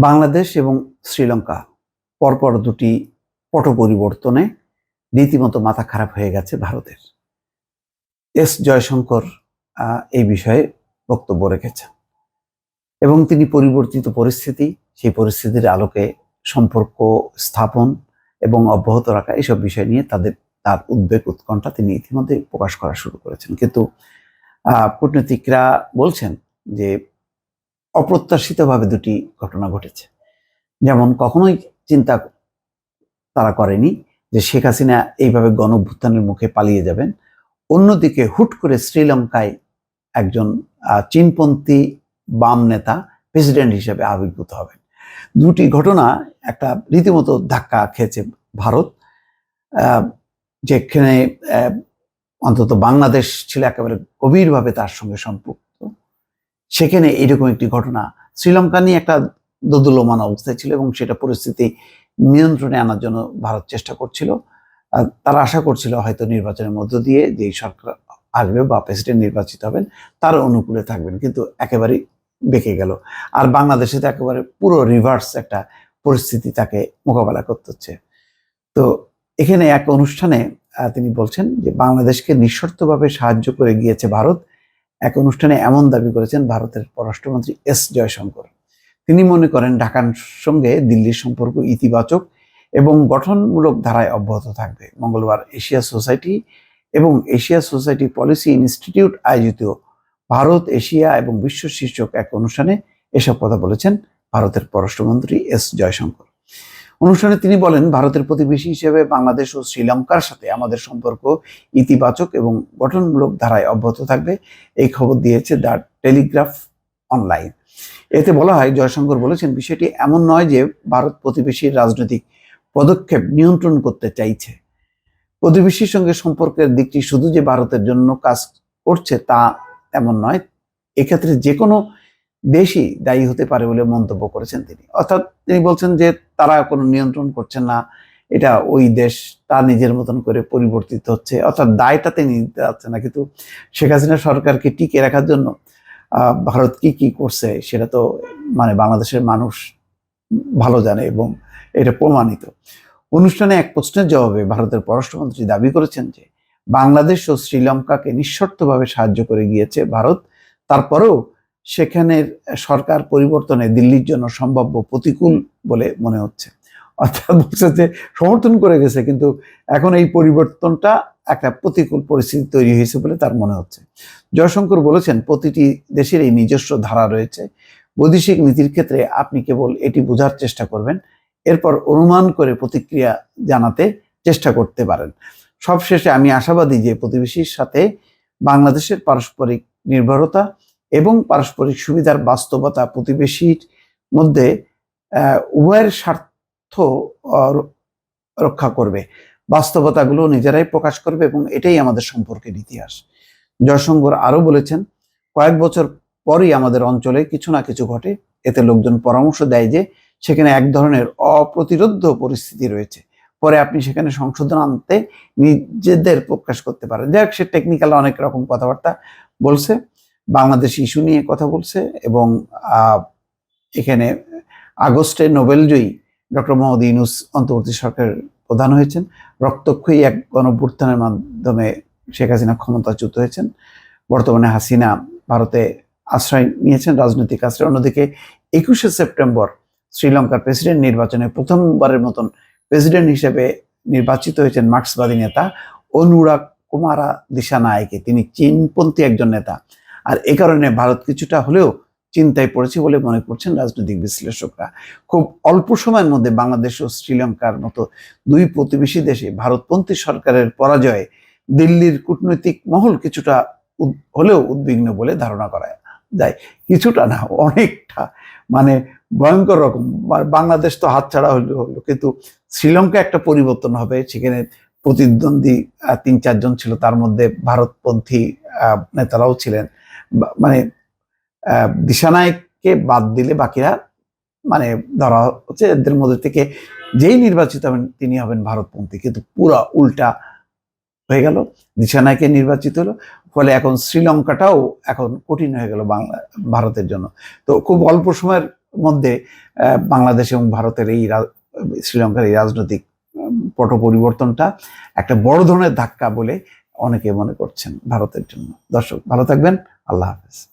বাংলাদেশ এবং শ্রীলঙ্কা পরপর দুটি পট পরিবর্তনে রীতিমতো মাথা খারাপ হয়ে গেছে ভারতের। এস জয়শঙ্কর এই বিষয়ে বক্তব্য রেখেছেন এবং তিনি পরিবর্তিত পরিস্থিতি, সেই পরিস্থিতির আলোকে সম্পর্ক স্থাপন এবং অব্যাহত রাখা এসব বিষয় নিয়ে তার উদ্বেগ উৎকণ্ঠা তিনি ইতিমধ্যে প্রকাশ করা শুরু করেছেন। কিন্তু কূটনীতিকরা বলছেন যে অপ্রত্যাশিতভাবে দুটি ঘটনা ঘটেছে। যেমন কখনোই চিন্তা তারা করেনি যে শেখ হাসিনা এইভাবে গণঅভ্যুত্থানের মুখে পালিয়ে যাবেন। অন্যদিকে হুট করে শ্রীলঙ্কায় একজন চীনপন্থী বাম নেতা প্রেসিডেন্ট হিসেবে আবির্ভূত হবেন। দুটি ঘটনা একটা রীতিমতো ধাক্কা খেয়েছে ভারত, যেখানে অন্তত বাংলাদেশ ছিল একেবারে গভীরভাবে তার সঙ্গে সম্পৃক্ত। সেখানে এরকম একটি ঘটনা শ্রীলঙ্কা নিয়ে একটা দোদুল্যমান অবস্থায় ছিল এবং সেটা পরিস্থিতি নিয়ন্ত্রণে আনার জন্য ভারত চেষ্টা করছিল। তারা আশা করছিল হয়তো নির্বাচনের মধ্য দিয়ে যেই সরকার আসবে বা প্রেসিডেন্ট নির্বাচিত হবেন তার অনুকূলে থাকবেন, কিন্তু একেবারেই বেঁকে গেল। আর বাংলাদেশে তো একেবারে পুরো রিভার্স একটা পরিস্থিতি তাকে মোকাবেলা করতে হচ্ছে। তো এখানে এক অনুষ্ঠানে তিনি বলছেন যে বাংলাদেশকে নিঃশর্তভাবে সাহায্য করে গিয়েছে ভারত। এক অনুষ্ঠানে এমন দাবি করেছেন ভারতের পররাষ্ট্রমন্ত্রী এস জয়শঙ্কর। তিনি মনে করেন ঢাকার সঙ্গে দিল্লির সম্পর্ক ইতিবাচক এবং গঠনমূলক ধারায় অব্যাহত থাকবে। মঙ্গলবার এশিয়া সোসাইটি এবং এশিয়া সোসাইটি পলিসি ইনস্টিটিউট আয়োজিত ভারত, এশিয়া এবং বিশ্ব শীর্ষক এক অনুষ্ঠানে এসব কথা বলেছেন ভারতের পররাষ্ট্রমন্ত্রী এস জয়শঙ্কর। অনুষ্ঠানে তিনি বলেন, ভারতের প্রতিবেশী হিসেবে বাংলাদেশ ও শ্রীলঙ্কার সাথে আমাদের সম্পর্ক ইতিবাচক এবং গঠনমূলক ধারায় অব্যাহত থাকবে। এই খবর দিয়েছে দ্য টেলিগ্রাফ অনলাইন। এতে বলা হয়, জয়শঙ্কর বলেছেন, বিষয়টি এমন নয় যে ভারত প্রতিবেশীর রাজনৈতিক পদক্ষেপ নিয়ন্ত্রণ করতে চাইছে। প্রতিবেশীর সঙ্গে সম্পর্কের দিকটি শুধু যে ভারতের জন্য কাজ করছে তা এমন নয়। এক্ষেত্রে যে কোনো দেশই দায়ী হতে পারে বলে মন্তব্য করেছেন তিনি। অর্থাৎ তিনি বলছেন যে তারা কোনো নিয়ন্ত্রণ করছেন না, এটা ওই দেশ তার নিজের মতন করে পরিবর্তিত হচ্ছে, অর্থাৎ দায়টা তিনি নিতে যাচ্ছে না। কিন্তু শেখ হাসিনা সরকারকে টিকে রাখার জন্য ভারত কি করছে সেটা তো বাংলাদেশের মানুষ ভালো জানে এবং এটা প্রমাণিত। অনুষ্ঠানে এক প্রশ্নের জবাবে ভারতের পররাষ্ট্রমন্ত্রী দাবি করেছেন যে বাংলাদেশ ও শ্রীলঙ্কাকে নিঃশর্তভাবে সাহায্য করে গিয়েছে ভারত, তারপরেও সেখানের সরকার পরিবর্তনে দিল্লির জন্য সম্ভাব্য প্রতিকূল বলে মনে হচ্ছে। অর্থাৎ বলছে যে সমর্থন করে গেছে, কিন্তু এখন এই পরিবর্তনটা একটা প্রতিকূল পরিস্থিতি তৈরি হয়েছে বলে তার মনে হচ্ছে। জয়শঙ্কর বলেছেন, প্রতিটি দেশের এই নিজস্ব ধারা রয়েছে। বৈদেশিক নীতির ক্ষেত্রে আপনি কেবল এটি বোঝার চেষ্টা করবেন, এরপর অনুমান করে প্রতিক্রিয়া জানাতে চেষ্টা করতে পারেন। সবশেষে আমি আশাবাদী যে প্রতিবেশীর সাথে বাংলাদেশের পারস্পরিক নির্ভরতা এবং পারস্পরিক সুবিধার বাস্তবতা প্রতিবেশীর মধ্যে উভয়ের স্বার্থ রক্ষা করবে, বাস্তবতাগুলো নিজেরাই প্রকাশ করবে এবং এটাই আমাদের সম্পর্কের ইতিহাস। জয়শঙ্কর আরো বলেছেন, কয়েক বছর পরই আমাদের অঞ্চলে কিছু না কিছু ঘটে। এতে লোকজন পরামর্শ দেয় যে সেখানে এক ধরনের অপ্রতিরোধ্য পরিস্থিতি রয়েছে, পরে আপনি সেখানে সংশোধন আনতে নিজেদের প্রকাশ করতে পারেন। যাই হোক, সে টেকনিক্যাল অনেক রকম কথাবার্তা বলছে, বাংলাদেশ ইস্যু নিয়ে কথা বলছে এবং এখানে আগস্টে নোবেলজয়ী ডক্টর মোহাম্মদ ইউনূস অন্তর্বর্তী সরকারের প্রধান হয়েছেন। রক্তক্ষয়ী এক গণঅভ্যুত্থানের মাধ্যমে শেখ হাসিনা ক্ষমতাচ্যুত হয়েছেন। বর্তমানে হাসিনা ভারতে আশ্রয় নিয়েছেন, রাজনৈতিক আশ্রয়। অন্যদিকে 21শে সেপ্টেম্বর শ্রীলঙ্কার প্রেসিডেন্ট নির্বাচনে প্রথমবারের মতন প্রেসিডেন্ট হিসেবে নির্বাচিত হয়েছেন মার্ক্সবাদী নেতা অনুরা কুমারা দিশানায়েকে। তিনি চীনপন্থী একজন নেতা, আর এ কারণে ভারত কিছুটা হলেও চিন্তায় পড়েছে বলে মনে করছেন রাজনৈতিক বিশ্লেষকরা। খুব অল্প সময়ের মধ্যে বাংলাদেশ ও শ্রীলঙ্কার মতো দুই প্রতিবেশী দেশে ভারতপন্থী সরকারের পরাজয়ে দিল্লির কূটনৈতিক মহল কিছুটা হলেও উদ্বিগ্ন বলে ধারণা করা যায়। কিছুটা না, অনেকটা, ভয়ঙ্কর রকম। বাংলাদেশ তো হাতছাড়া হলো, কিন্তু শ্রীলঙ্কা একটা পরিবর্তন হবে। সেখানে প্রতিদ্বন্দ্বী 3-4 জন ছিল, তার মধ্যে ভারতপন্থী নেতারাও ছিলেন। দিশানায়েককে বাদ দিলে বাকিরা ধরা হচ্ছে এদের মধ্যে থেকে যেই নির্বাচিত হবেন তিনি হবেন ভারতপন্থী, কিন্তু পুরা উল্টা হয়ে গেল। দিশানায়েকে নির্বাচিত হলো, ফলে এখন শ্রীলঙ্কাটাও এখন কঠিন হয়ে গেল ভারতের জন্য। তো খুব অল্প সময়ের মধ্যে বাংলাদেশ এবং ভারতের এই শ্রীলঙ্কার এই রাজনৈতিক পট পরিবর্তনটা একটা বড় ধরনের ধাক্কা বলে অনেকে মনে করছেন ভারতের জন্য। দর্শক ভালো থাকবেন, আল্লাহ হাফেজ।